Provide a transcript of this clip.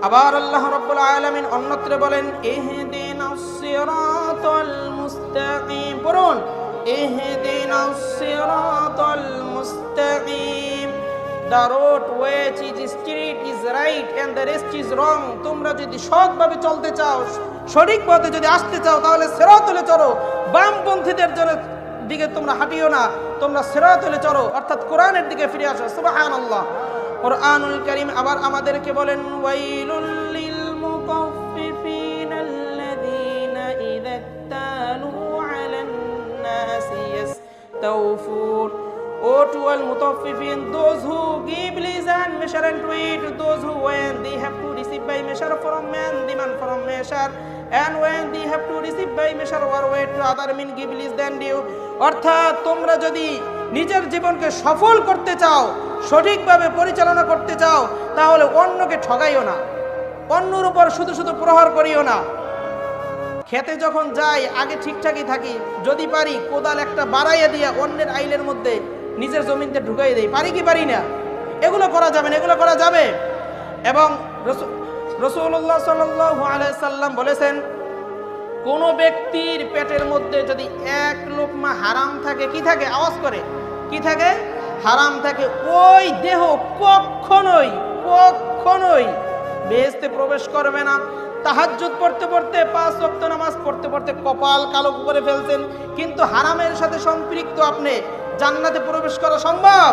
আবার আল্লাহ রাব্বুল আলামিন অন্যত্র বলেন ইহদিনাস সিরাতাল মুস্তাকিম, পড়ুন ইহদিনাস সিরাতাল মুস্তাকিম। The road which is straight is right and the rest is wrong. তোমরা যদি সৎভাবে চলতে চাও, সঠিক পথে যদি আসতে চাও, তাহলে সিরাতুলে চলো, বামপন্থীদের দিকে তোমরা হাঁটিও না, তোমরা সিরাতুলে চলো, অর্থাৎ কোরআনের দিকে ফিরে আসো। সুবহানাল্লাহ। কোরআনুল কারীম আবার আমাদেরকে বলেন ওয়াইলুল লিল মুতাফফিফিন আল্লাযীনা ইযা তালু আলান নাসি ইস্তাওফুন। O to all mutaffifin, those who give lease and measure and weight, those who when they have to receive by measure from man, demand from measure, and when they have to receive by measure or weight to other mean give lease than due. অর্থাৎ তোমরা যদি নিজের জীবনকে সফল করতে চাও, সঠিকভাবে পরিচালনা করতে চাও, তাহলে অন্যকে ঠগাইও না, অন্যর উপর শুধু শুধু প্রহার করিও না। খেতে যখন যাই আগে ঠিকঠাকই থাকি, যদি পারি কোদাল একটা বাড়াইয়া দিয়া অন্যের আইলের মধ্যে নিজের জমিনতে ঢুকাই দেই, পারি কি পারি না? এগুলো করা যাবে না, এগুলো করা যাবে। এবং রাসূলুল্লাহ সাল্লাল্লাহু আলাইহি সাল্লাম বলেছেন, কোন ব্যক্তির পেটের মধ্যে যদি এক লোকমা হারাম থাকে, কি থাকে? আওয়াজ করে, কি থাকে? হারাম থাকে। ওই দেহ কখনোই কখনোই বেহেশতে প্রবেশ করবে না। তাহাজ্জুদ পড়তে পড়তে, 5 ওয়াক্ত নামাজ পড়তে পড়তে কপাল কালো করে ফেলছেন, কিন্তু হারামের সাথে সম্পৃক্ত, আপনি জান্নাতে প্রবেশ করা সম্ভব?